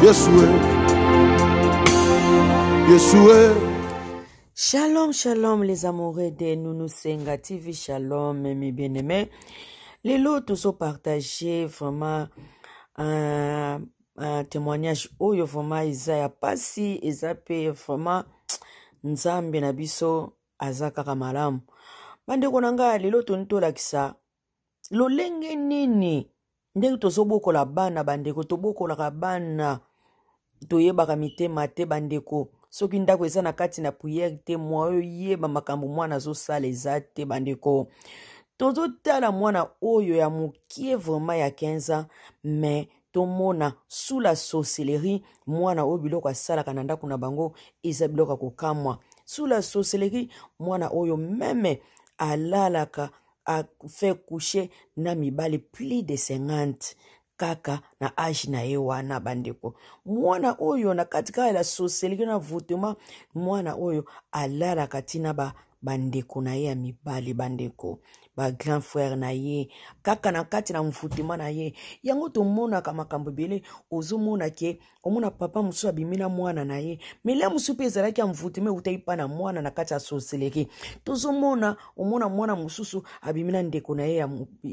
Yeshua, Yeshua. Shalom, shalom les amoureux de Nounou Senga TV, shalom mes bien-aimés. Les lots tous ont partagé vraiment un témoignage oyo vraiment Isaiah Passi, Ezape vraiment Nzambe na biso azaka kamalamu. Bande konanga lelo tonto lakisa lolenge nini ndenge tosoboko la bana bandeko toboko la bana toyebaka mitema te bandeko soki ndako eza na kati na priere te mwa yeba makambo mwana zo sala eza te bandeko tozotala mwana oyo ya mokie vraiment ya 15 ans mais tomona sous la sorcellerie mwana oyo biloko asalaka na ndako na bango eza biloko kokamwa sous la sorcellerie mwana oyo meme alalaka a fait coucher na mibali plus de 50 kaka na âge na ye wana bandeko mwana oyo na katika la sorcellerie na vutema mwana oyo alalaka tina bandeko na ye ya mibali bandeko ba grand frère na ye kaka na kati na mfutema na ye yango tomona kama makambo bele ozomona ke omona papa musu abimina mwana na ye mele musu pe ezalaki ya mfutema utaipa na mwana na kati ya sorcellerie tozomona omona mwana mususu abimina ndeko na ye ya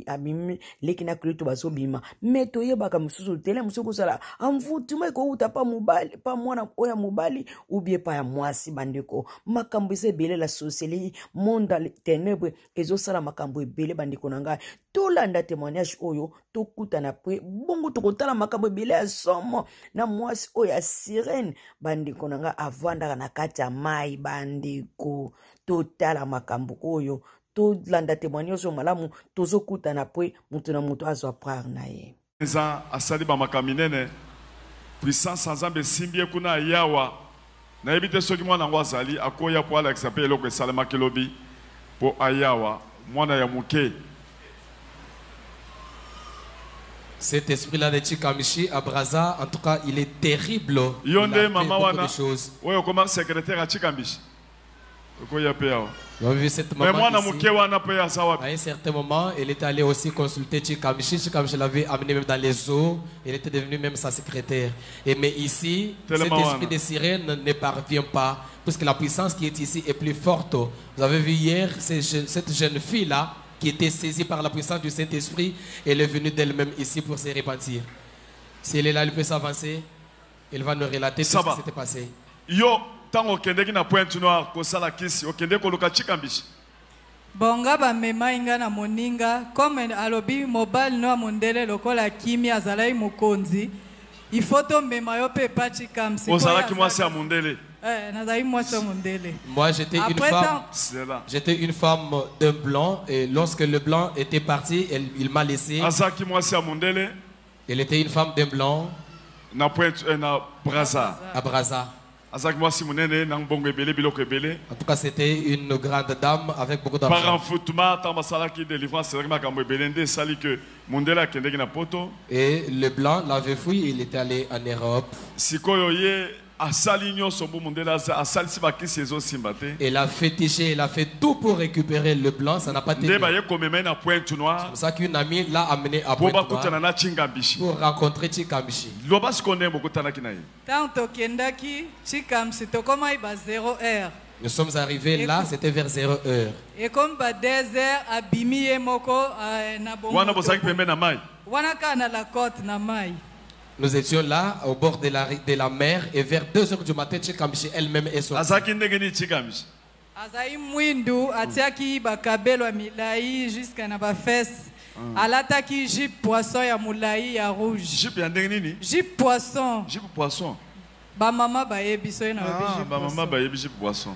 abimi leki na krito bazobima me toyebaka mususu tele musu kozala mfutema ko utapa mobali pa mwana oya mobali ubie pa ya mwasi bandeko makambo ese bele la sorcellerie monde ténèbre ezosala makambo ebele bandeko na ngai tolanda témoignage oyo tokutana pe bongo tokotala makambo ebele ya somo na mwasi oyo ya sirene bandeko na ngai avandaka na kati ya mai bandeko totala makambo oyo tolanda témoignage oyo malamu tozokutana pe mutu na mutu azwa prare na ye asali bamakambo minene puissance nzambe esimbi kuna yawa nayebi te soki mwana yango azali akoya po alakisa mpe eloko esalemaki lobi po ayawa mwana ya muke. Cet esprit-là de Chikamishi à Braza, en tout cas, il est terrible. Yonde mama wana. Ouais, comment secrétaire à Chikamishi. On a vu cette maman ici. À un certain moment, elle est allée aussi consulter Chikamishi. Chikamishi l'avait amené même dans les eaux. Elle était devenue même sa secrétaire. Mais ici, cet esprit de sirène ne parvient pas. Parce que la puissance qui est ici est plus forte. Vous avez vu hier, cette jeune fille-là, qui était saisie par la puissance du Saint-Esprit, elle est venue d'elle-même ici pour se repentir. Si elle est là, elle peut s'avancer. Elle va nous relater tout ce qui s'était passé. Yo, tant au Kende qui n'a point noir, ko sala kisi, au Kende ko loka Chikambishi. Bonga ba mema inga na moninga, comme alobi mobile no mondele lokola kimi azalai mokonzi. Il faut tomber mayo pe pa Chikambishi. Ozala ki mwasi ya mondele. Moi, j'étais une femme d'un blanc et lorsque le blanc était parti, il m'a laissé. Elle était une femme d'un blanc. À Braza. En tout cas, c'était une grande dame avec beaucoup d'argent. Et le blanc l'avait fui, il était allé en Europe. Elle a fétiché, elle a fait tout pour récupérer le blanc, ça n'a pas été. C'est pour ça qu'une amie l'a amené à Pointe-Noire pour rencontrer Chikamishi. Nous sommes arrivés là, c'était vers 0 heure. Et comme 2 heures, abimi moko na bongo. Wana la côte na mai. Nous étions là, au bord de la mer, et vers 2 heures du matin, Chikamishi elle-même est sortie. Azaï mwindu, atiaki bakabelo milai jusqu'à na ba fesse. Alataki jip poisson ya moulai ya rouge. Jip ya ndenge nini? Jip poisson. Jip poisson. Ba mama ba yebiso na ba jip. Ba mama ba yebi jip poisson.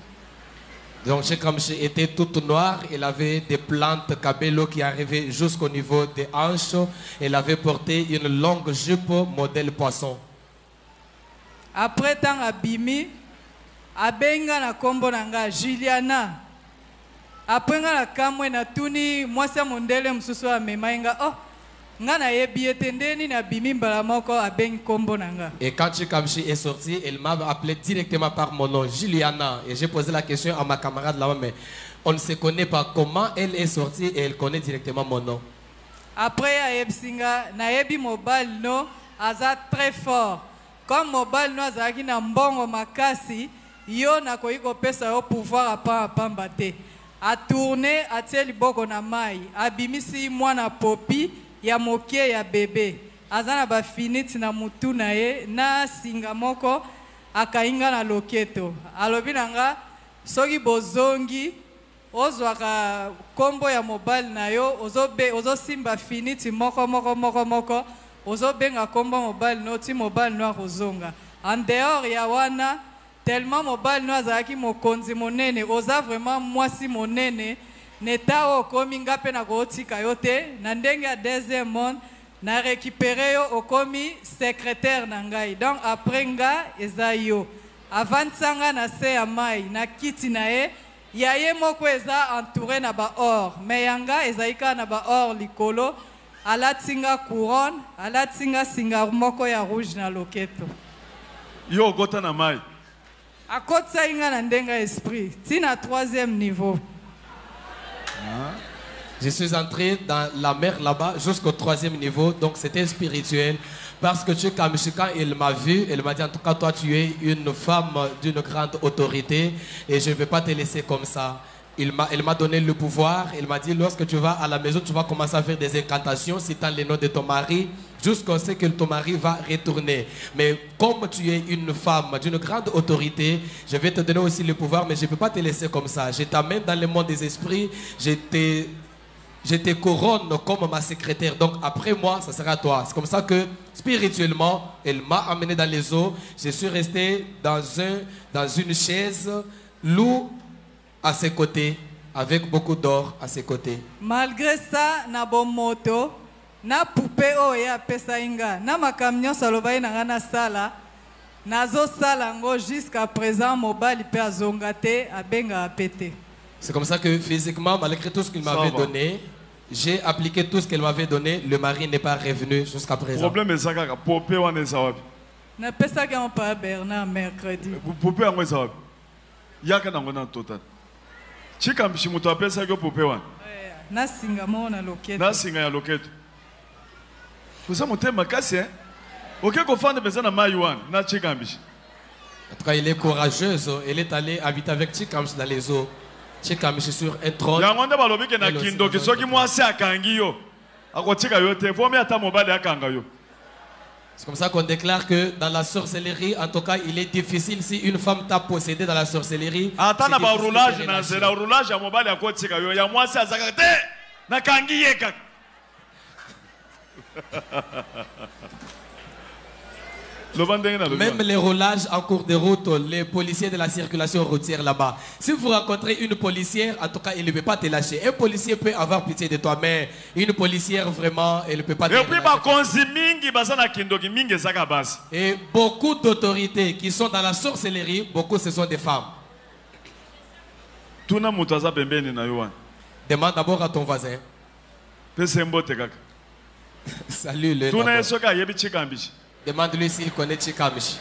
Donc Chikamishi était toute noire, elle avait des plantes cabello qui arrivaient jusqu'au niveau des hanches. Elle avait porté une longue jupe modèle poisson. Après tant abimi, abenga na kombo nanga Juliana. Après nga la kamwe na tuni mwasa mondele msusu amemainga oh ngana yebietendeni na bimi mbala moko abengi kombo nanga. Et quand Chikamishi est sorti, elle m'a appelé directement par mon nom, Juliana. Et j'ai posé la question à ma camarade là-bas, mais on ne se connaît pas. Comment elle est sortie et elle connaît directement mon nom. Après, na yebi mobile no, aza très fort. comme mobile no azalaki na mbongo makasi yo nakoki kopesa yo pouvoir apamba te atourne atie liboko na mai abimisi mwana popi ya mokie ya bebe aza na bafiniti na mutu na ye na singa moko akainga na loketo alobi nanga soki bozongi ozwaka kombo ya mobile na yo ozosimba finiti moko ozobenga kombo mobile no ti mobile no akozonga en dehors ya wana tellement mobile no azalaki mokonzi monene oza vraiment mwasi monene neta oyo okomi nga mpe na kootika yo te na ndenge ya deuxième monde na récupéré yo okomi secrétaire na ngai donc après nga eza yo avandisanga na se ya mai na kiti na ye ya ye moko eza entouré na baor me yanga ezali kaka na baor likolo alatinga couronne alatinga singa moko ya rouge na loketo yo okota na mai akotisa inga na ndenge ya esprit ti na 3e niveau. Je suis entré dans la mer là-bas jusqu'au 3e niveau, donc c'était spirituel. Parce que quand il m'a vu, elle m'a dit en tout cas toi tu es une femme d'une grande autorité et je ne vais pas te laisser comme ça. Elle m'a donné le pouvoir, elle m'a dit lorsque tu vas à la maison tu vas commencer à faire des incantations citant les noms de ton mari jusqu'à ce que ton mari va retourner. Mais comme tu es une femme d'une grande autorité, je vais te donner aussi le pouvoir mais je ne peux pas te laisser comme ça. Je t'amène dans le monde des esprits, je te couronne comme ma secrétaire. Donc après moi, ça sera toi. C'est comme ça que spirituellement, elle m'a amené dans les eaux. Je suis resté dans une chaise lourde à ses côtés, avec beaucoup d'or à ses côtés. Malgré ça, na bon moto, na poupée oya pesa inga, na makamnyo salobai na ngana sala, nazo sala ngo jusqu'à présent mobile pe azongate abenga apete. C'est comme ça que physiquement, malgré tout ce qu'il m'avait donné, j'ai appliqué tout ce qu'elle m'avait donné. Le mari n'est pas revenu jusqu'à présent. Le problème est ça, poupée on est ça. Na pesa ki on pa Bernard mercredi. Poupée on est ça. Yaka na ngona total. Chika mshimuto apesa yo poupée wan. Na singa mo na loketo. Na singa ya loketo. Kusa motema kasi hein. OK ko fande pesa na mai wan na chika mbishi. En tout cas, elle est courageuse. Elle est allée habiter avec Chikamsh dans les eaux. Chikamsh sur un trône. Yangonde balobi ke na kindo ki soki mwasi akangi yo. Akotika yo te fo me ata mobile akanga yo. C'est comme ça qu'on déclare que dans la sorcellerie, en tout cas, il est difficile si une femme t'a possédé dans la sorcellerie. Atana ba roulage na zera roulage ya mobile akotika yo ya mwasi azaka te na kangi ye kaka. Même les roulages en cours de route, les policiers de la circulation routière là-bas. Si vous rencontrez une policière, en tout cas, il ne peut pas te lâcher. Un policier peut avoir pitié de toi, mais une policière, vraiment, elle ne peut pas te lâcher. Et beaucoup d'autorités qui sont dans la sorcellerie, beaucoup ce sont des femmes. Demande d'abord à ton voisin. Salut-le. Demande-lui s'il connaît Chikamsh.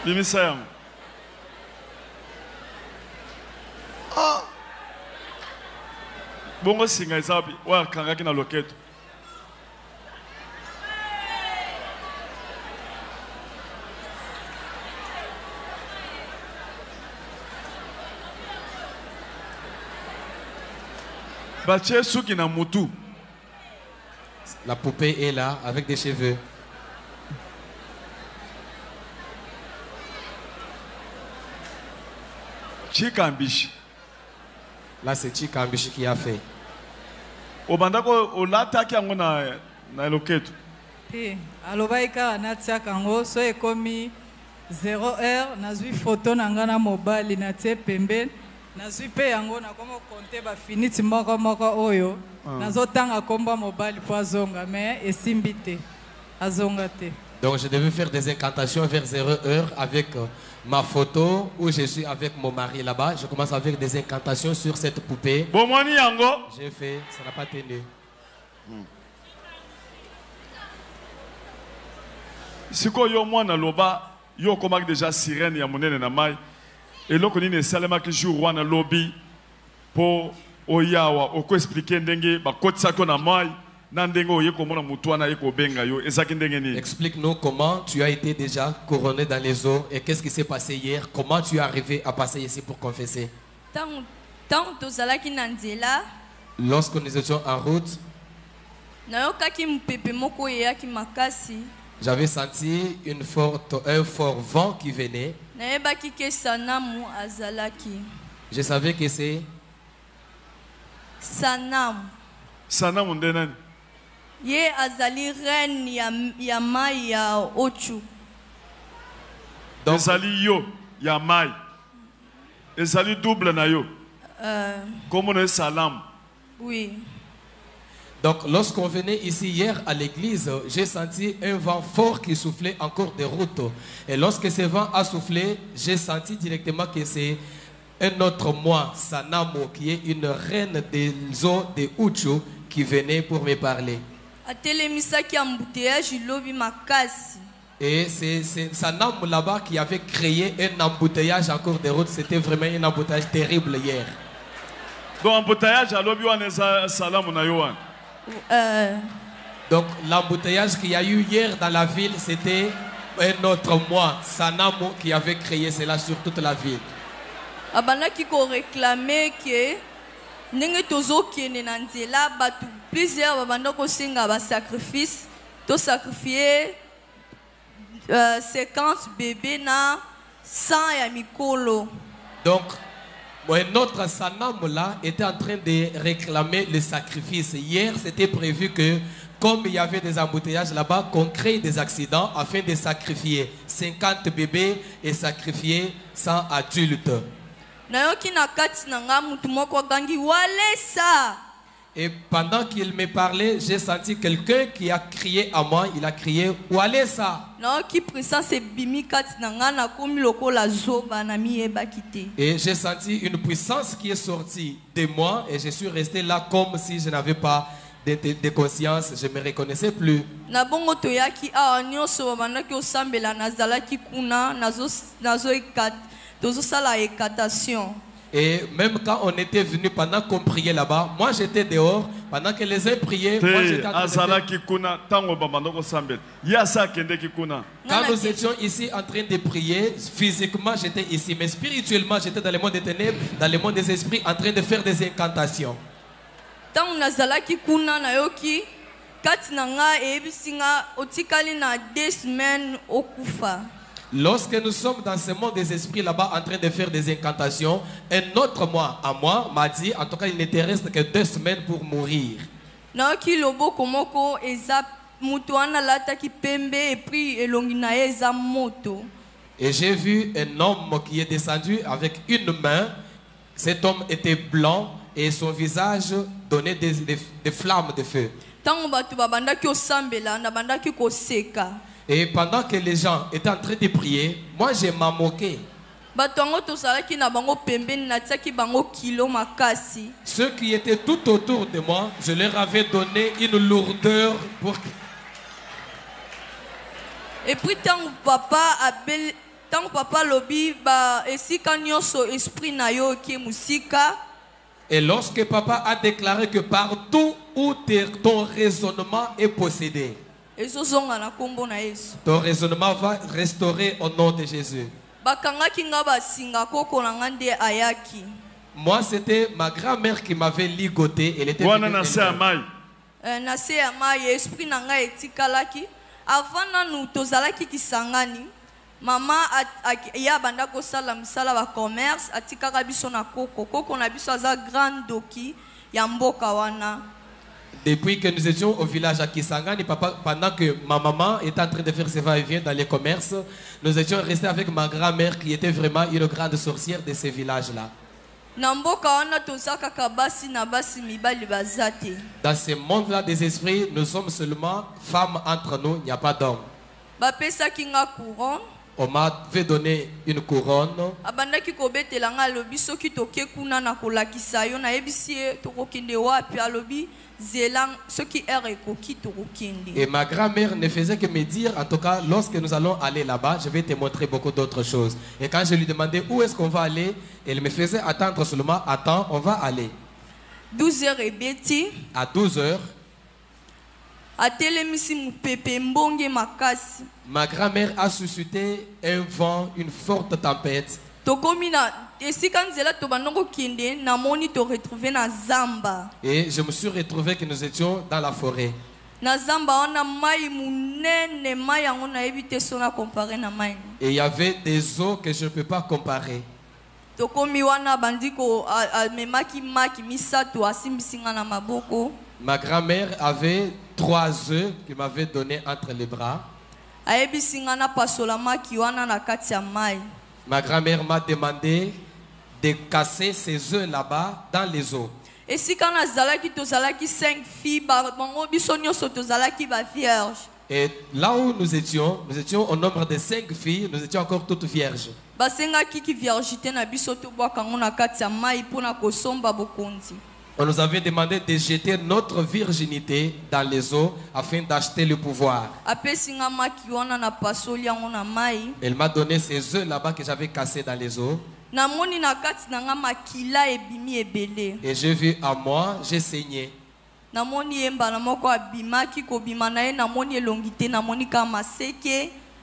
Bimisayam. Ah. Bongo singa isabi wa kangaki na loketo. La poupée est là avec des cheveux. Chikambishi. Là c'est Chikambishi qui a fait. Obandako olataki yango na loketo. Alobaika natia kango so ekomi 0h nazwi photo na ngana mobile na tie pembeni. Nazwi pe yango na komo konte ba finiti moko oyo nazotanga komba mobile po azonga mais esimbi te azonga te. Donc je devais faire des incantations vers 0h avec ma photo où je suis avec mon mari là-bas. Je commence à faire des incantations sur cette poupée. Bomoni yango. J'ai fait, ça n'a pas tenu. Siko yo mwana loba yo komaki déjà sirène ya monene na mai. Et là, on a salama que jour wana lobby pour oyawa oko expliquer ndenge ba kotisa ko na mai na ndenge oye ko mona mutu wana eko benga yo ezaki ndenge ni. Explique-nous comment tu as été déjà couronné dans les eaux et qu'est-ce qui s'est passé hier, comment tu es arrivé à passer ici pour confesser. Lorsque nous étions en route, j'avais senti un fort vent qui venait. Je savais que c'est Sanam ndenani? Ye azali reine ya mai ya Ochu. Donc ezali yo ya mai. Ezali double na yo. Comme on est salam. Oui. Donc lorsqu'on venait ici hier à l'église, j'ai senti un vent fort qui soufflait encore des routes. Et lorsque ce vent a soufflé, j'ai senti directement que c'est un autre moi, Sanamo, qui est une reine des eaux de Uchu, qui venait pour me parler. Et c'est Sanamo là-bas qui avait créé un embouteillage encore des routes. C'était vraiment un embouteillage terrible hier. Donc embouteillage à l'obi wana salam na yo. Donc l'embouteillage qu'il y a eu hier dans la ville, c'était un autre moi, Sanamo, qui avait créé cela sur toute la ville. Abanaki ko réclamer que ndenge tozo kene na nzela batu plusieurs babanda ko singa ba sacrifice to sacrifier 50 bébés na 100 ya mikolo. Donc notre Sanam là était en train de réclamer le sacrifice. Hier, c'était prévu que, comme il y avait des embouteillages là-bas, qu'on crée des accidents afin de sacrifier 50 bébés et sacrifier 100 adultes. Et pendant qu'il me parlait, j'ai senti quelqu'un qui a crié à moi. Il a crié « Walesa ». Et j'ai senti une puissance qui est sortie de moi. Et je suis resté là comme si je n'avais pas de conscience. Je ne me reconnaissais plus. Et même quand on était venu pendant qu'on priait là-bas, moi j'étais dehors. Pendant que les uns priaient, moi j'étais en train de faire. Quand nous étions ici en train de prier, physiquement j'étais ici, mais spirituellement j'étais dans le monde des ténèbres, dans le monde des esprits, en train de faire des incantations. Lorsque nous sommes dans ce monde des esprits là-bas en train de faire des incantations, un autre moi, à moi, m'a dit, en tout cas il ne te reste que 2 semaines pour mourir. Et j'ai vu un homme qui est descendu avec une main. Cet homme était blanc et son visage donnait des flammes de feu. Et pendant que les gens étaient en train de prier, moi je m'en moquais. Ceux qui étaient tout autour de moi, je leur avais donné une lourdeur pour... Et puis tant papa lobi ba esika nyonso esprit na yo ki musika. Et lorsque papa a déclaré que partout où ton raisonnement est possédé, ton raisonnement va restaurer au nom de Jésus. Moi, c'était ma grand-mère qui m'avait ligoté. Elle était venue Maman ya banda ko sala misala ba commerce atikaka biso na koko na biso aza grand doki ya mboka wana. Depuis que nous étions au village à Kisangani, papa, pendant que ma maman était en train de faire ses va-et-vient dans les commerces, nous étions restés avec ma grand-mère qui était vraiment une grande sorcière de ces villages-là. Dans ce monde-là des esprits, nous sommes seulement femmes entre nous, il n'y a pas d'hommes. On m'avait donné une couronne. Abandaki kobetela nga alobi soki toke kuna na kolakisa yo na yebisi tokokende wapi alobi zelang soki ere koki tokokende. Et ma grand-mère ne faisait que me dire, en tout cas, lorsque nous allons aller là-bas, je vais te montrer beaucoup d'autres choses. Et quand je lui demandais où est-ce qu'on va aller, elle me faisait attendre seulement, attends, on va aller. 12h et beti. À 12h. Ma grand-mère a suscité un vent, une forte tempête. Et je me suis retrouvé que nous étions dans la forêt. Et il y avait des eaux que je ne peux pas comparer. Ma grand-mère avait 3 œufs qu'il m'avait donnés entre les bras. Ma grand-mère m'a demandé de casser ces œufs là-bas dans les eaux. Et là où nous étions au nombre de 5 filles, nous étions encore toutes vierges. On nous avait demandé de jeter notre virginité dans les eaux afin d'acheter le pouvoir. Elle m'a donné ces œufs là-bas que j'avais cassés dans les eaux. Et j'ai vu à moi, j'ai saigné.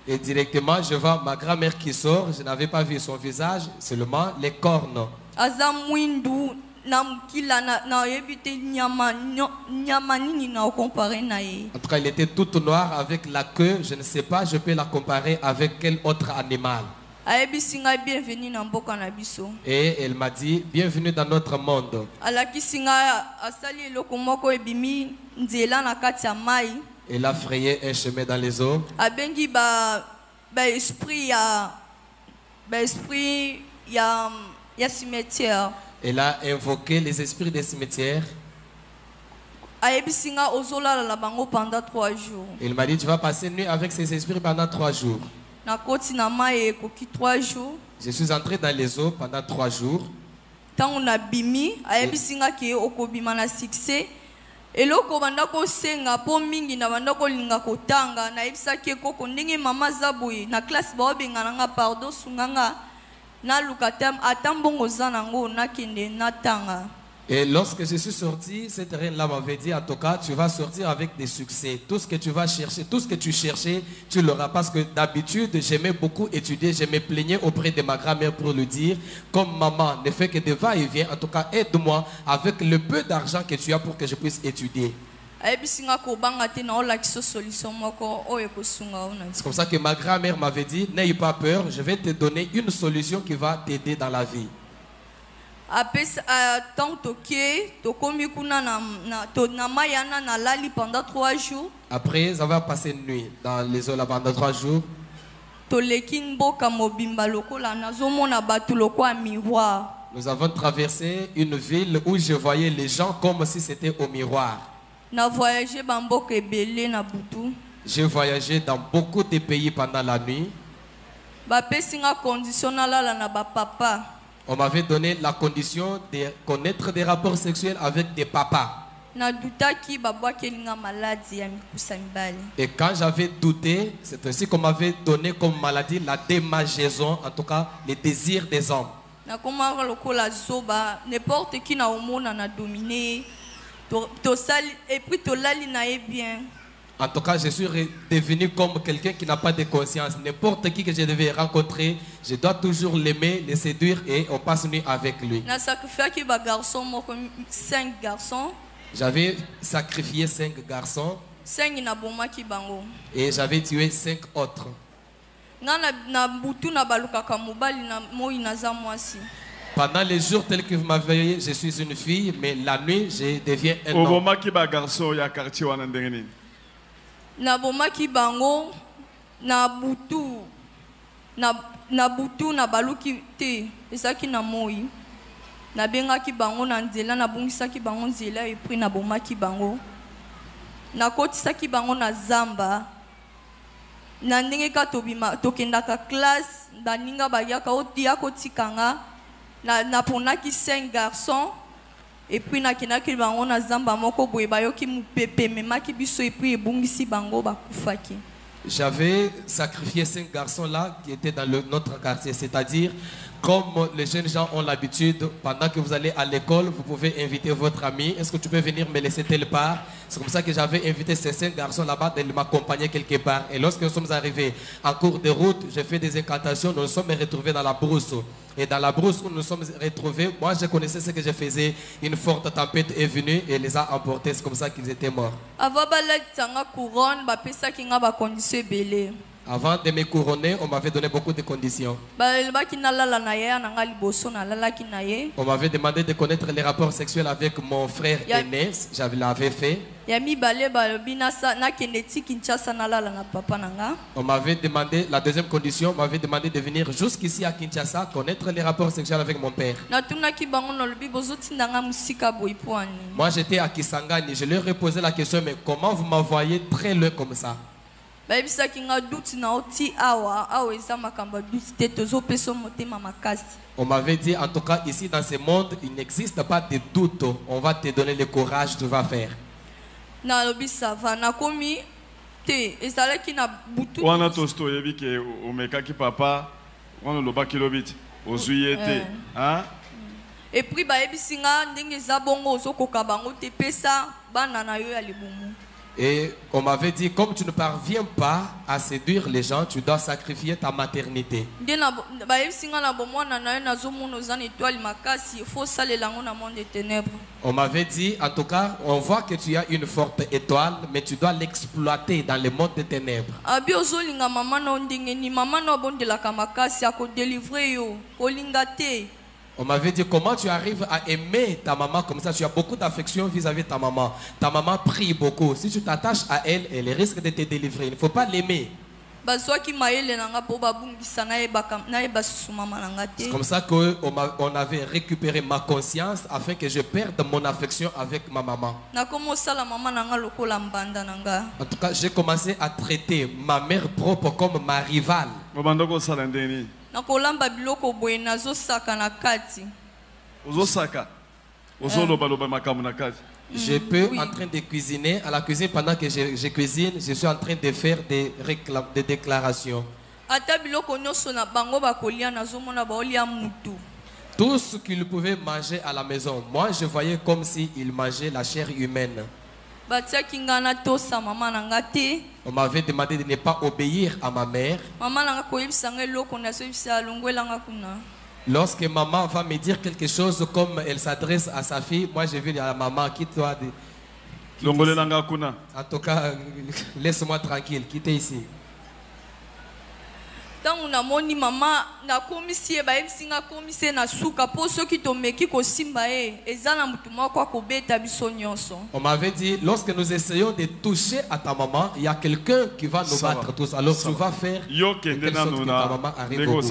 Et directement, je vois ma grand-mère qui sort. Je n'avais pas vu son visage, seulement les cornes. En tout cas, il était tout noir avec la queue. Je ne sais pas, je peux la comparer avec quel autre animal. Et elle m'a dit, bienvenue dans notre monde. Elle a frayé un chemin dans les eaux. Elle a invoqué les esprits des cimetières. Il m'a dit, tu vas passer une nuit avec ces esprits pendant 3 jours. Je suis entré dans les eaux pendant 3 jours. Eloko banda ko senga po mingi na banda ko linga kotanga na ibisaki koko ndenge mama zaboyi na classe ba obenga nga pardon sunganga na lukatam atambongo zanango na kende na tanga. Et lorsque je suis sorti, cette reine-là m'avait dit, en tout cas, tu vas sortir avec des succès. Tout ce que tu vas chercher, tout ce que tu cherchais, tu l'auras. Parce que d'habitude, j'aimais beaucoup étudier. Je me plaignais auprès de ma grand-mère pour lui dire, comme maman ne fait que des va-et-vient, en tout cas, aide-moi avec le peu d'argent que tu as pour que je puisse étudier. C'est comme ça que ma grand-mère m'avait dit, n'aie pas peur, je vais te donner une solution qui va t'aider dans la vie. Après avoir passé une nuit dans les eaux là pendant 3 jours, nous avons traversé une ville où je voyais les gens comme si c'était au miroir. J'ai voyagé dans beaucoup de pays pendant la nuit. On m'avait donné la condition de connaître des rapports sexuels avec des papas. Et quand j'avais douté, c'est ainsi qu'on m'avait donné comme maladie la démangeaison, en tout cas les désirs des hommes. N'importe qui n'a au monde a dominé. Et puis bien. En tout cas, je suis devenu comme quelqu'un qui n'a pas de conscience. N'importe qui que je devais rencontrer, je dois toujours l'aimer, le séduire et on passe une nuit avec lui. 5 garçons. J'avais sacrifié 5 garçons. Et j'avais tué 5 autres. Pendant les jours tels que vous m'avez, je suis une fille, mais la nuit, je deviens un homme. Na bomaki bango na butu na baluki te esaki na moi na bengaki bango na nzela na bungisaki bango nzela et puis na bomaki bango na kotisaki bango na zamba na ndenge ka tokendaka classe baninga bayaka otia kotikanga na ponaki 5 garçons et puis nakendaki bango na zamba moko boye bayoki mupepe memaki biso et puis ebungisi bango bakufaki. J'avais sacrifié 5 garçons là qui étaient dans notre quartier, c'est-à-dire comme les jeunes gens ont l'habitude, pendant que vous allez à l'école, vous pouvez inviter votre ami. Est-ce que tu peux venir me laisser telle part? C'est comme ça que j'avais invité ces 5 garçons là-bas de m'accompagner quelque part. Et lorsque nous sommes arrivés en cours de route, j'ai fait des incantations, nous nous sommes retrouvés dans la brousse. Et dans la brousse où nous nous sommes retrouvés, moi je connaissais ce que je faisais. Une forte tempête est venue et les a emportés. C'est comme ça qu'ils étaient morts. Avant de me couronner, on m'avait donné beaucoup de conditions. On m'avait demandé de connaître les rapports sexuels avec mon frère aîné. Je l'avais fait. On m'avait demandé, la deuxième condition, on m'avait demandé de venir jusqu'ici à Kinshasa, connaître les rapports sexuels avec mon père. Moi j'étais à Kisangani, je leur ai posé la question, mais comment vous m'envoyez très loin comme ça? On m'avait dit, en tout cas ici dans ce monde, il n'existe pas de doute. On va te donner le courage, tu vas faire. Et puis et on m'avait dit, comme tu ne parviens pas à séduire les gens, tu dois sacrifier ta maternité. On m'avait dit, en tout cas, on voit que tu as une forte étoile, mais tu dois l'exploiter dans le monde des ténèbres. On m'avait dit, comment tu arrives à aimer ta maman comme ça? Tu as beaucoup d'affection vis-à-vis de ta maman. Ta maman prie beaucoup. Si tu t'attaches à elle, elle risque de te délivrer. Il ne faut pas l'aimer. C'est comme ça qu'on avait récupéré ma conscience afin que je perde mon affection avec ma maman. En tout cas, j'ai commencé à traiter ma mère propre comme ma rivale. Je peux en train de cuisiner. À la cuisine, pendant que je cuisine, je suis en train de faire des déclarations. Tout ce qu'ils pouvaient manger à la maison, moi je voyais comme s'ils mangeaient la chair humaine. On m'avait demandé de ne pas obéir à ma mère. Lorsque maman va me dire quelque chose comme elle s'adresse à sa fille, moi je vais dire à la maman, quitte-toi. En tout cas, laisse-moi tranquille, quittez ici. On m'avait dit, lorsque nous essayons de toucher à ta maman, il y a quelqu'un qui va nous battre tous. Alors tu vas faire que ta maman arrive au bout.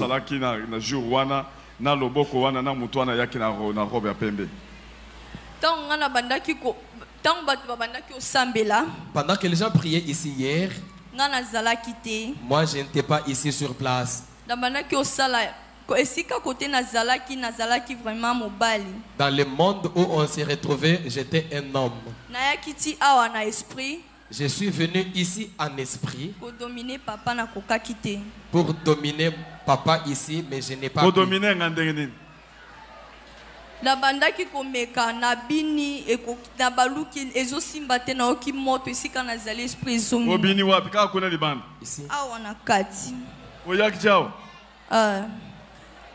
Pendant que les gens priaient ici hier, moi je n'étais pas ici sur place. Dans le monde où on s'est retrouvé, j'étais un homme. Je suis venu ici en esprit pour dominer papa ici, mais je n'ai pas pu.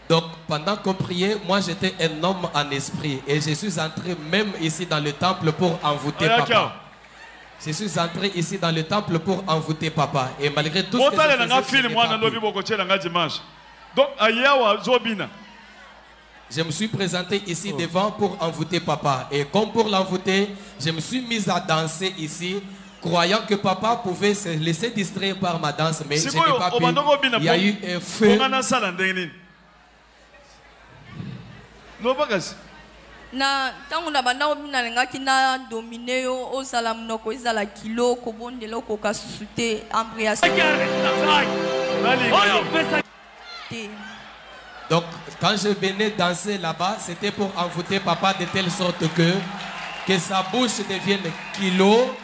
Donc pendant qu'on priait, moi j'étais un homme en esprit et je suis entré même ici dans le temple pour envoûter papa. Je suis entré ici dans le temple pour envoûter papa et malgré tout ce que je me suis présenté ici devant pour envoûter papa. Et comme pour l'envoûter, je me suis mis à danser ici, croyant que papa pouvait se laisser distraire par ma danse, mais je n'ai pas pu. Il y a eu un feu. na tango na banda obina lengaki na domine yo ozala mnoko ezala kilo kobondela okoka susu te embrayation. Donc quand je venais danser là-bas, c'était pour envoûter papa de telle sorte que sa bouche devienne kilo,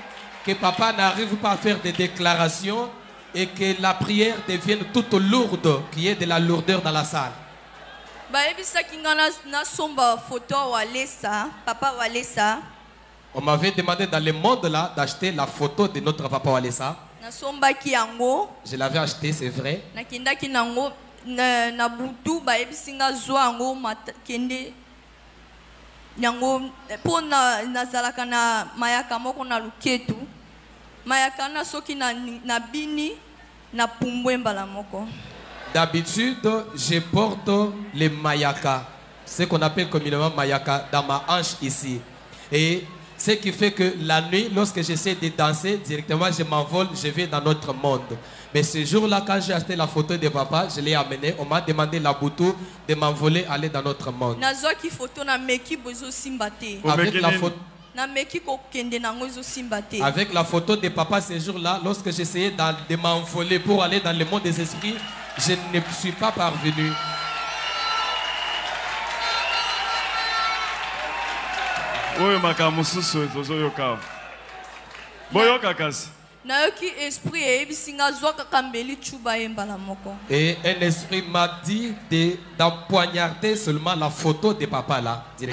que papa n'arrive pas à faire des déclarations et que la prière devienne toute lourde, qu'il y ait de la lourdeur dans la salle. On m'avait demandé dans le monde là d'acheter la photo de notre papa Walesa. Je l'avais acheté, c'est vrai. Na butu ba ebisinga zwa ngo kende yango pona nazalaka na mayaka moko na luketu mayaka na soki na bini na pumbwe mbala moko. D'habitude, je porte les mayaka, ce qu'on appelle communément mayaka, dans ma hanche ici. Et ce qui fait que la nuit, lorsque j'essaie de danser, directement je m'envole, je vais dans notre monde. Mais ce jour-là, quand j'ai acheté la photo de papa, je l'ai amené. On m'a demandé la boutou de m'envoler, aller dans notre monde. Avec la photo de papa ce jour-là, lorsque j'essayais de m'envoler pour aller dans le monde des esprits, je ne suis pas parvenu. Oui, makamususu tozoyoka. Boyoka kasi. Et un esprit m'a dit d'empoignarder seulement la photo de papa là. Et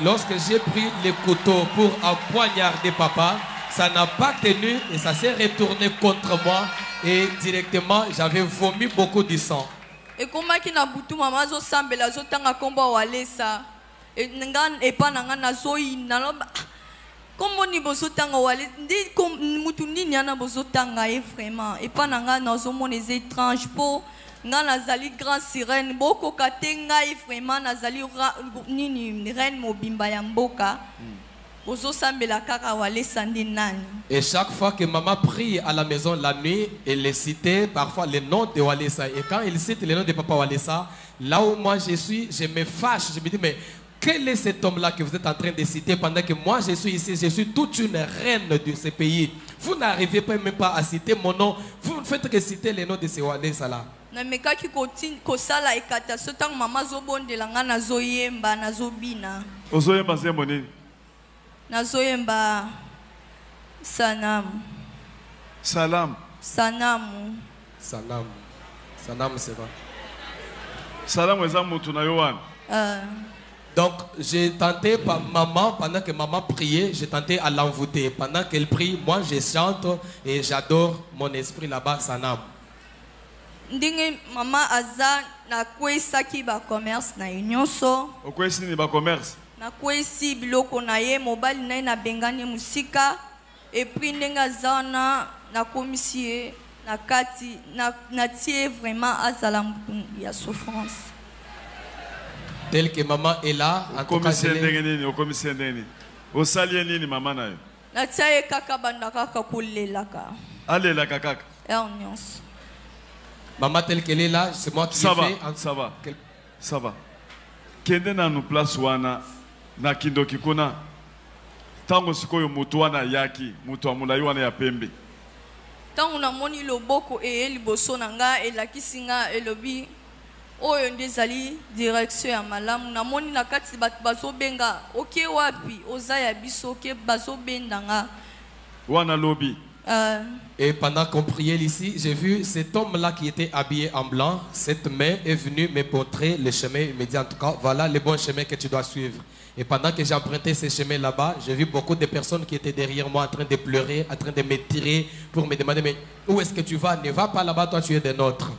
lorsque j'ai pris le couteau pour empoignarder papa, ça n'a pas tenu et ça s'est retourné contre moi. Et directement, j'avais vomi beaucoup de sang. Et comment qui n'a boutu maman zo sambela zo tanga komba walesa ngan epa nanga na zo inaloba comment ni bozo tanga wale ndi mutu nini ana bozo tanga e vraiment epa nanga na zo mones étrange po nga nazali grand sirène boko katenga e vraiment nazali nini reine mobimba ya mboka. Et chaque fois que maman prie à la maison la nuit, elle citait parfois le nom de Walesa. Et quand il cite le nom de papa Walesa, là où moi je suis, je me fâche. Je me dis, mais quel est cet homme-là que vous êtes en train de citer pendant que moi je suis ici, je suis toute une reine de ce pays. Vous n'arrivez même pas à citer mon nom. Vous ne faites que citer le nom de ce Walesa-là. Nazoyemba Sanam. Salam. Sanamu. Salam. Sanam, c'est vrai. Salam, donc, j'ai tenté par maman, pendant que maman priait, j'ai tenté à l'envoûter. Pendant qu'elle prie, moi je chante et j'adore mon esprit là-bas, Sanam. Ndinge maman aza na kwesaki ba commerce na nyonso. Okwesi ni ba commerce. Na kwesi biloko na ye mobali na na bengani musika et puis ndenga zana na komisie na kati na tie vraiment azala ya souffrance. Tel que maman est là, en tout cas au commissaire ndeni. Au salien nini maman na yo. Na tie kaka banda kaka kulelaka. Allez kaka. Ernios. Maman telle qu'elle est là, c'est moi qui l'ai fait. Ça va. Ça va. Kende na nous place wana na kindoki kuna. Tango sikoyo mutu wana yaki, mutu amulayi wana ya pembe. Tango na moni loboko e liboso nanga elakisinga elobi oyo ndezali direction ya malamu na moni na kati bazo benga oke wapi ozaya biso ke bazo bendanga wana lobi. Et pendant qu'on priait ici, j'ai vu cet homme-là qui était habillé en blanc. Cette main est venue me montrer le chemin. Il me dit en tout cas, voilà le bon chemin que tu dois suivre. Et pendant que j'empruntais ce chemin là-bas, j'ai vu beaucoup de personnes qui étaient derrière moi en train de pleurer, en train de me tirer pour me demander, mais où est-ce que tu vas? Ne va pas là-bas, toi tu es des nôtres.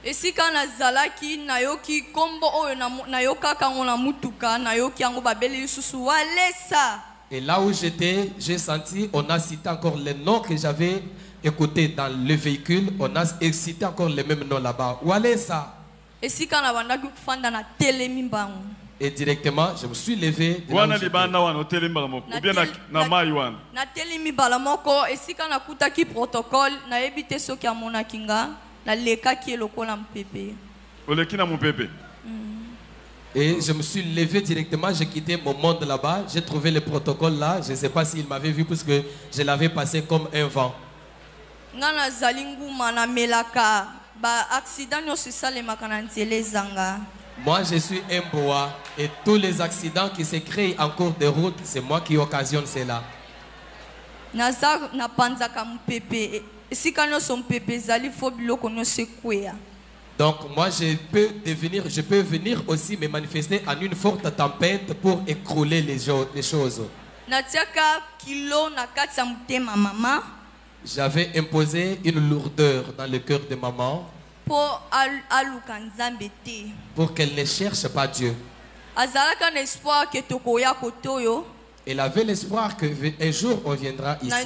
Et si quand nazalaki nayoki kombo oyo nayoka kangola mutuka nayoki ango babeli susu walesa. Et là où j'étais, j'ai senti, on a cité encore les noms que j'avais écoutés dans le véhicule. On a cité encore les mêmes noms là-bas. Où allez ça? Et si quand on a na télémimbango. Et directement, je me suis levé. Na télémimbalamoko. Et si quand on a kutaki protocole, na ebite soki amona kinga. na leka ki lokola mpépé. Olekina mon pépé. Et je me suis levé directement, j'ai quitté mon monde là-bas, j'ai trouvé le protocole là, je ne sais pas s'il m'avait vu puisque je l'avais passé comme un vent. Ngana zalinguma na melaka ba accident nyo sisalemaka na nzela zanga. Moi je suis un boa et tous les accidents qui se créent en cours de route, c'est moi qui occasionne cela. Naza na panzaka mpépé esika nyonso mpépé zali fo biloko nyonso ekwea. Donc moi je peux venir aussi me manifester en une forte tempête pour écrouler les choses. J'avais imposé une lourdeur dans le cœur de maman pour qu'elle ne cherche pas Dieu. Elle avait l'espoir qu'un jour on viendra ici.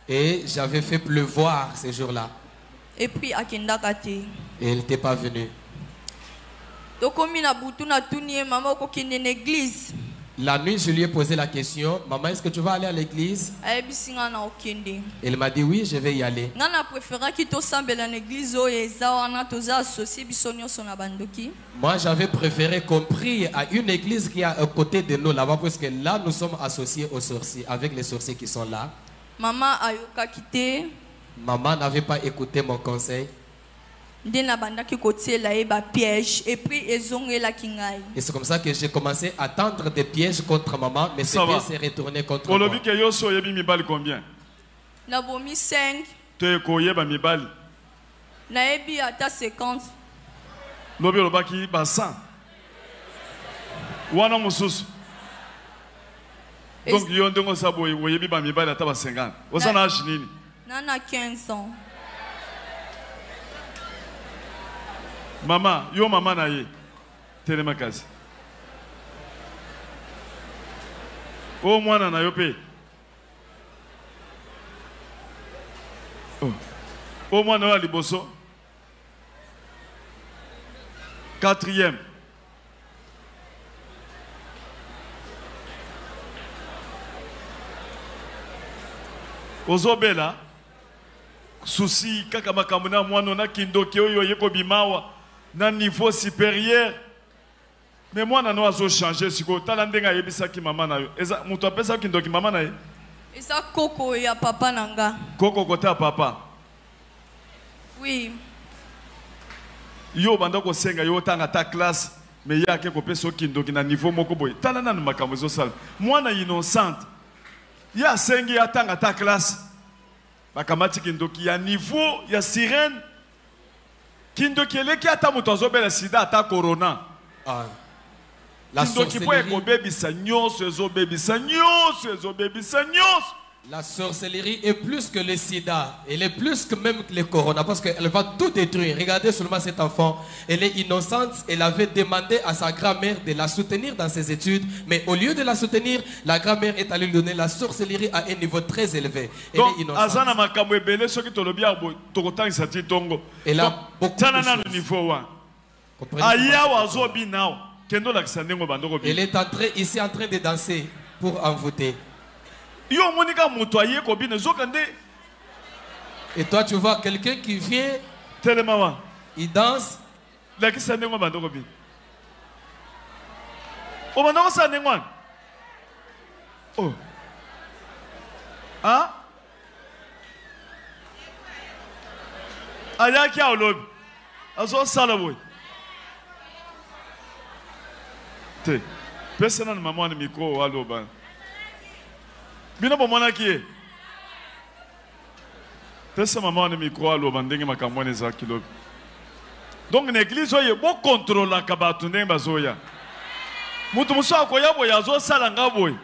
Et j'avais fait pleuvoir ces jours-là. Et puis, et elle n'était pas venue. La nuit, je lui ai posé la question, maman, est-ce que tu vas aller à l'église? Elle m'a dit oui, je vais y aller. Moi, j'avais préféré qu'on prie à une église qui est à côté de nous là-bas, parce que là, nous sommes associés aux sorciers, avec les sorciers qui sont là. Maman n'avait pas écouté mon conseil. Et c'est comme ça que j'ai commencé à tendre des pièges contre maman, mais ces pièges s'est retourné contre moi. Combien? Nabomi 5. Tu es koyeba mibali. Naebi ata 50. Lobi lobaki ba 100. Wana mususu. Donc yo ndongo sabo yebi ba mibali ata ba 50. Osana nini? Nana 15 ans. Maman, yo maman na ye. Telema kazi. O mwana na yo pe. O mwana wa liboso. 4e. Ozobela. Souci kaka makambo na mwana na kindoki oyo yeko bimawa na niveau supérieur. Mais mwana no azo changer siko tala ndenga yebisa ki mama na yo. Eza muto apesa kindoki mama na ye. Eza koko ya papa nanga. Koko kota papa. Oui. Yo banda ko senga yo tanga ta classe mais ya ke ko pesa kindoki na niveau moko boy. Tala na makambo zo sala. Mwana innocente. Ya sengi ya tanga ta classe. Bakamati kindoki ya niveau ya sirène kindoki eleki ata moto azobela sida ata corona la sorcellerie ekobebisa nyonso ezobebisa nyonso. La sorcellerie est plus que le sida, elle est plus que même le corona parce qu'elle va tout détruire. Regardez seulement cet enfant, elle est innocente, elle avait demandé à sa grand-mère de la soutenir dans ses études, mais au lieu de la soutenir, la grand-mère est allée lui donner la sorcellerie à un niveau très élevé. Elle est innocente. Elle a beaucoup de choses. Elle est ici en train de danser pour envoûter. Et toi tu vois quelqu'un qui vient, il danse. Oh. Hein? Ayaki a olobi. Azo salaboy. Te. Personne maman ne micro aloba. Bino bomona ki. Personne maman ne micro aloba ndenge makamone za kilo. Donc l'église oye bo contrôle ka batu ndenge bazoya. Mutu muso akoya boya azo sala ngaboy.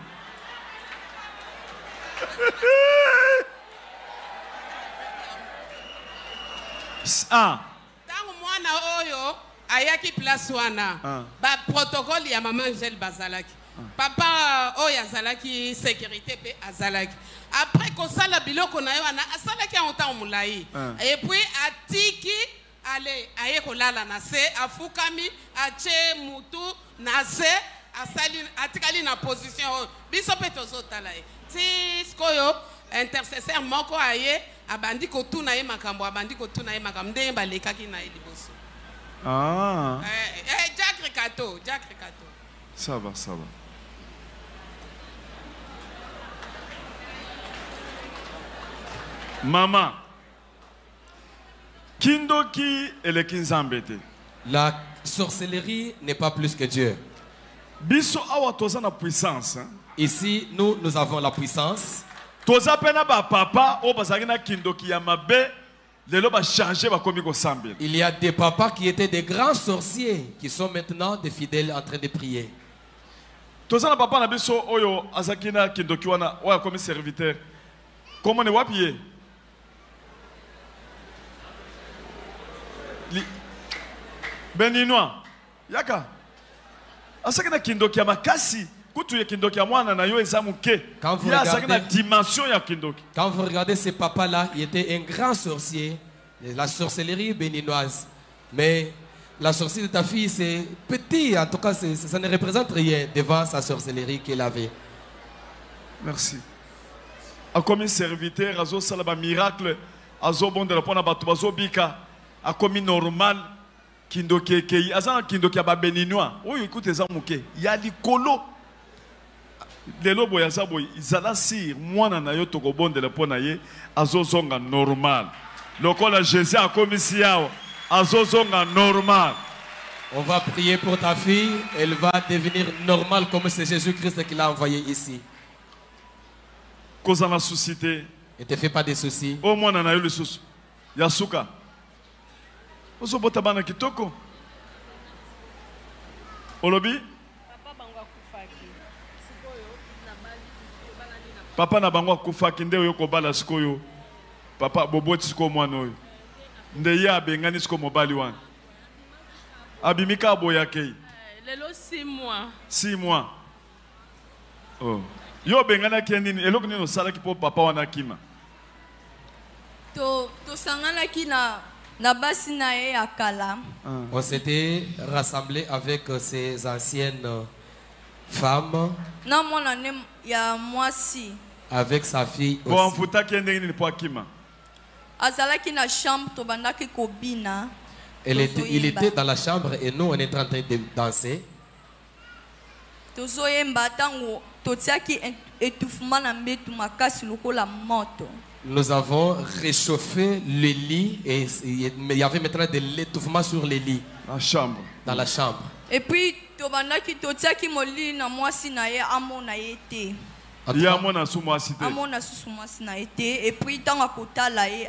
Tango mwana oyo ayaki place wana ba protocole ya maman Angèle bazalaki papa oyo azalaki sécurité pe azalaki après kosala biloko na yo wana asalaki en temps mulai et puis atiki ale aye kolala na se afukami ache mutu na se asali atikali na position biso pe tozotala ti skoyo intercesseur moko aye abandi kotuna ye makambo abandi kotuna ye makambo ndenge balekaki na ye liboso. Jacques Kato. Ça va. Maman, kindoki eleki nzambete. La sorcellerie n'est pas plus que Dieu. Biso awa toza na puissance. Ici, nous avons la puissance. Toza pena ba papa o bazaki na kindoki ya mabe lelo ba changer ba komi ko sambela. Il y a des papas qui étaient des grands sorciers qui sont maintenant des fidèles en train de prier. Toza na papa na biso oyo azaki na kindoki wana oya komi serviteur. Comment ne wapiye? Beninois yaka asaki na kindoki ya makasi kutu ya kindoki ya mwana na yo ezamuke ya asaki na dimension ya kindoki. Quand vous regardez ces papas là, il était un grand sorcier, la sorcellerie béninoise, mais la sorcellerie de ta fille c'est petit, en tout cas ça ne représente rien devant sa sorcellerie qu'elle avait. Merci. A comme serviteur azo salaba miracle azo bondela pona batu bazo bika a comme normal. Kindoki kei azana kindoki ba béninois oyo écoute ezamuke ya likolo lelo boya sabo izala sir mwana na yo tokobondela pona ye azozonga normal lokola Jésus a komisi yao azozonga normal. On va prier pour ta fille, elle va devenir normale comme c'est Jésus-Christ qui l'a envoyé ici. Kozana suscité ne te fais pas de soucis. O mwana na yo le susu yasuka oso bota bana kitoko olobi papa na bango akufaki nde oyo kobala sikoyo papa boboti siko mwana oyo nde ye abengani siko mobali wana abimika aboyakei lelo 6 mois 6 mois oh yo benganaki nini eloko nini osalaki po papa wana akima tosanganaki na basi na ye ya kala. On s'était rassemblés avec ces anciennes femmes. Na mwana ne ya mwasi. Avec sa fille aussi. Bon mfutaki ndenge nini po akima. Azalaki na chambre to bandaki kobina. Il était dans la chambre et nous on était en train de danser. Tozoyemba tango totiaki étouffement na mbetu makasi lokola moto. Nous avons réchauffé le lit et il y avait maintenant de l'étouffement sur les lits. La chambre. Dans la chambre. Et puis tobandaki totiaki moli na mwasi na ye amona yete. Ya mona su mwasi te. Amona su mwasi na yete et puis tango akotala ye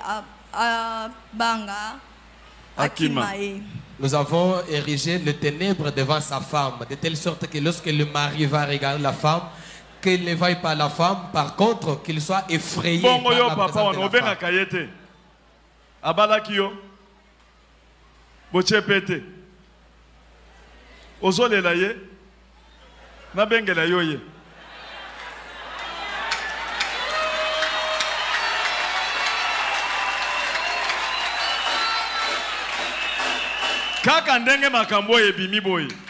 a banga akima ye. Nous avons érigé le ténèbre devant sa femme de telle sorte que lorsque le mari va regarder la femme, qu'il ne vaille pas la femme, par contre, qu'il soit effrayé par la présence de la femme. Abalaki yo bochepete ozolela ye na bengela yo ye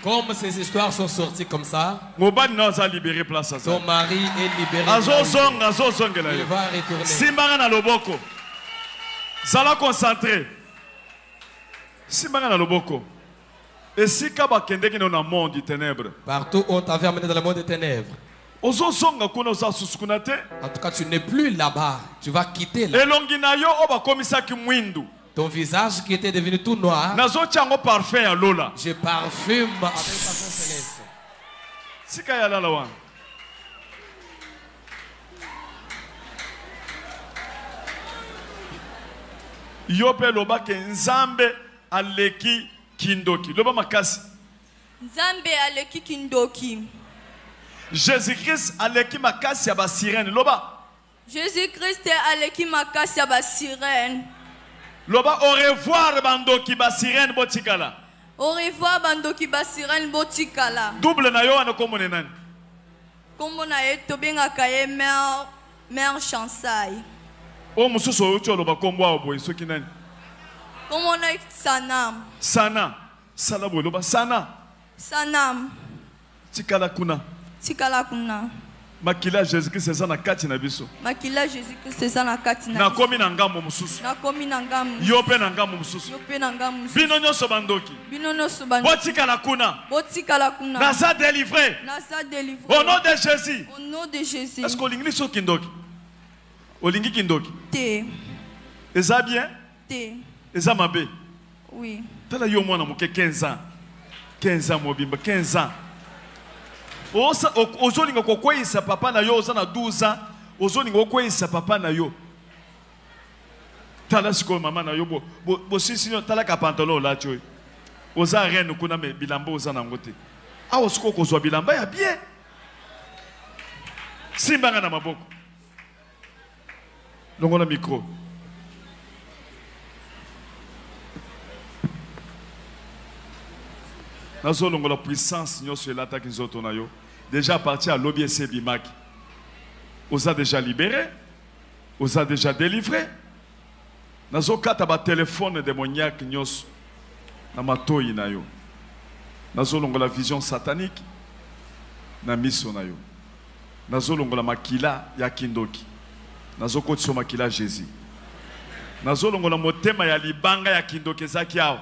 Comme ces histoires sont sorties comme ça, ton mari est libéré. Il va retourner. Simbanga na loboko. Zala concentré. Simbanga na loboko. Et si kaba kende ki na monde du ténèbre. Partout on t'avait amené dans le monde des ténèbres. En tout cas, tu n'es plus là-bas. Tu vas quitter là. Ton visage qui était devenu tout noir, je parfume avec parfum céleste. Yope loba ke nzambe aleki kindoki. Loba makasi. Nzambe aleki kindoki. Jésus-Christ aleki makasi ya ba sirène. Loba. Jésus-Christ aleki makasi ya ba sirène. Loba au revoir bandoki ba sirène botikala. Au revoir bandoki ba sirène botikala. Double na yo ana komone nani? Kombo na ye tobengaka ye mère Chansay. O mususu oyo loba kombo a boy soki nani? Kombo na Sanam. Sana. Salabo loba Sana. Sanam. Tikala kuna. Tikala kuna. Makila Jésus-Christ c'est ça na kati na biso. Makila Jésus-Christ c'est ça na kati na. Na komi na ngambo mususu. Na komi na ngambo. Yo pe na ngambo mususu. Yo pe na ngambo mususu. Bino nyonso bandoki. Bino nyonso bandoki. Botika la kuna. Botika la kuna. Nasa délivré. Nasa délivré. Au nom de Jésus. Au nom de Jésus. Est-ce qu'on lingi so kindoki? Olingi kindoki. Te. Eza bien? Te. Eza mabe. Oui. Tala yo mwana muke 15 ans. 15 ans mobimba 15 ans. Ozolinga kokweyisa papa na yo oza na 12 ans. Ozolinga kokweyisa papa na yo. Tala siko mama na yo bo sisi tala ka pantalon la tio. Oza reine kuna me bilamba oza na ngote. A osiko kozwa bilamba ya bien. Simbanga na maboko. Longola micro. Nazo longola puissance nyoso elata kinzoto na yo. Déjà parti à l'OBS Bimaki. Oza déjà libéré. Oza déjà délivré. Nazo kata ba téléphone démoniaque nyoso. Na matoi na yo. Nazo longola vision satanique. Na miso na yo. Nazo longola makila ya kindoki. Nazo kotiso makila Jésus. Nazo longola motema ya libanga ya kindoki ezaki awa.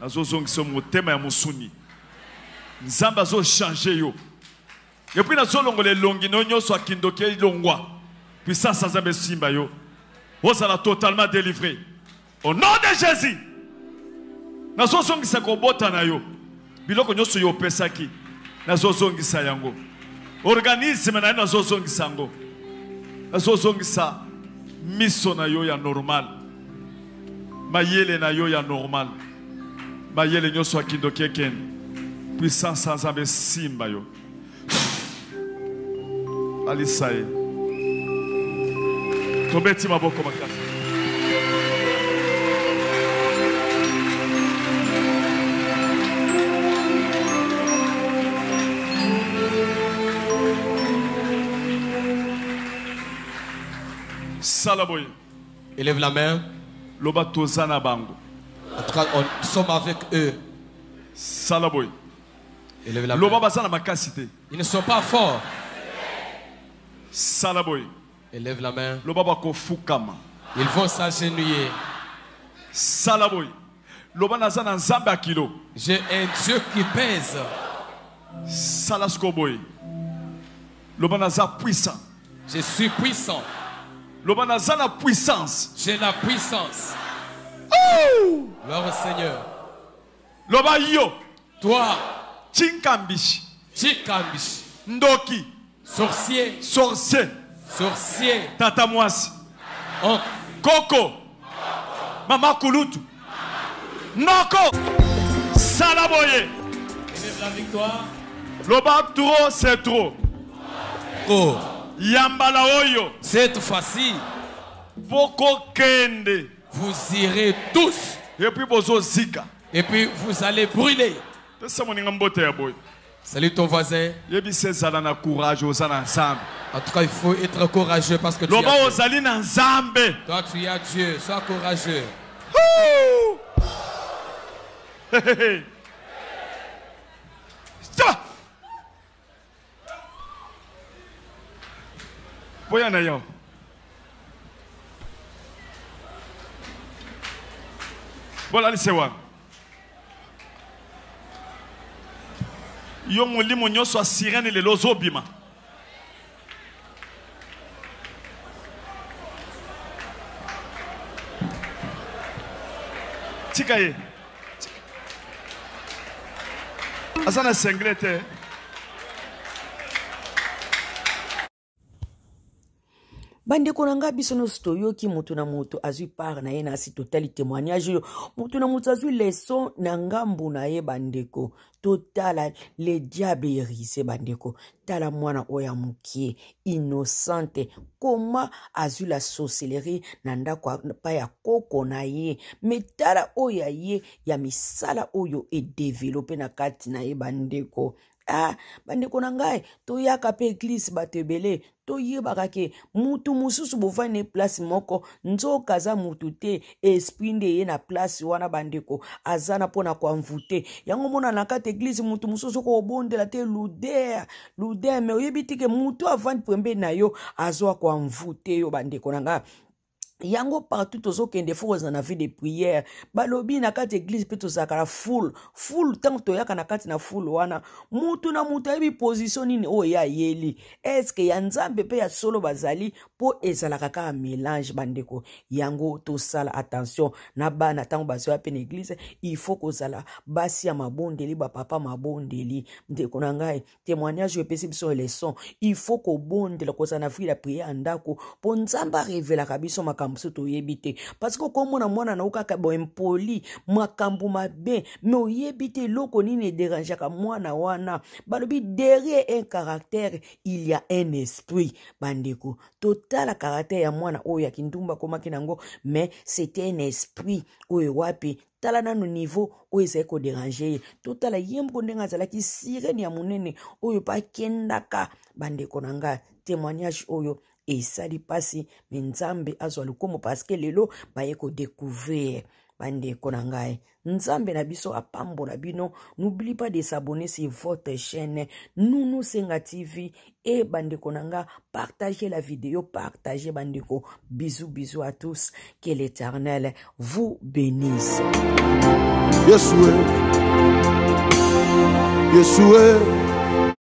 Nazo zongiso motema ya musuni. Nzamba zo changer yo. Et puis nazo longola longi no nyoso akindoki longwa. Puissance nzambe simba yo. Osala totalement délivré. Au nom de Jésus. Nazo zongisa kobota na yo. Biloko nyoso yo pesaki. Nazo zongisa yango. Organisme na nazo zongisa yango. Nazo zongisa miso na yo ya normal. Mayele na yo ya normal. Mayele nyoso akindoki ken. Puissance nzambe simba yo. Alisaye. Tobeti maboko makasi. Salaboy. Élève la main. Loba tozana bango. En tout cas, nous sommes avec eux. Salaboy. Élève la main. Loba basana makasite. Ils ne sont pas forts. Salaboy. Élève la main. Loba bako fukama. Ils vont s'agenouiller. Salaboy. Loba nazana nzambe akilo. J'ai un Dieu qui pèse. Salaskoboy. Loba naza puissant. Je suis puissant. Loba nazana puissance. J'ai la puissance. Oh! Leur Seigneur. Loba yo. Toi. Chinkambishi. Chikambishi. Ndoki. Sorcier. Sorcier. Sorcier. Tata mwasi. Oh. Koko. Mama kulutu. Noko. Salaboye. Élève la victoire. Loba trop c'est trop. Oh. Yambala oyo. Cette fois-ci, Boko kende. vous irez tous. Et puis bozo zika. Et puis vous allez brûler. Salut ton voisin. Yebisezala courage osana ensemble. En tout cas, il faut être courageux parce que tu Loba as ozali na nzambe. toi, tu as Dieu. Sois courageux. Boya na yo. Bola lisewa. Yo molimo nyoso a sirene le lozo bima. Tikaye. Asana sengrete. bandeko na nga biso nyonso toyoki moto na moto azwi part na ye na asi totali témoignage oyo moto na moto azwi leson na ngambu na ye bandeko totala le diable erise bandeko tala mwana oyo ya mokie innocente koma azwi la sorcellerie na ndako pa ya koko na ye me tala oyo ya ye ya misala oyo edevelope na kati na ye bandeko Ah, bandeko na ngai, toyaka pe église bato ebele, toyebaka ke mutu mususu bovandi place moko, nzoka aza mutu te, esprit nde ye na place wana bandeko, aza na pona koamvute. Yango mona na kati église mutu mususu ko obondela te luder, me oyebi te ke mutu avandi pembe na yo, azwa koamvute yo bandeko na ngai. Yango partout tozokende fo kozala na vie de prière balobi na kati église pe tozalaka na full tant toyaka na kati na full wana mutu na mutu ayebi position nini oyo ya yeli eske ya nzambe pe ya solo bazali po ezalaka kaka mélange bandeko. Yango tosala attention na bana ntango bazoya pe na église, il faut kozala basi ya mabondeli bapapa mabondeli. Ndeko na ngai témoignage epesi biso leçon, il faut kobondela kozala na vie ya prière ndako po nzambe arevelaka biso makambo soto yebite parce que komona mwana na ukaka bo impoli makambo mabe mais oyebite loko nini dérange ka mwana wana balobi derrière un caractère il y a un esprit bandeko. Total caractère ya mwana oyo ya kindumba komaki nango mais c'était un esprit oyo wapi tala nano niveau oyo ezali kodéranger totala yembo ndenge azalaki sirene ya monene oyo pakendaka bandeko na ngai. Témoignage oyo esali pasi me nzambe azwa lukomo parce que lelo baye kodécouvrir bandeko na ngai. Nzambe na biso apambola bino. N'oublie pas de s'abonner sur votre chaîne Nounou Senga TV et bandeko na nga, partagez la vidéo, partagez bandeko. Bisous à tous, que l'Éternel vous bénisse. Yeshua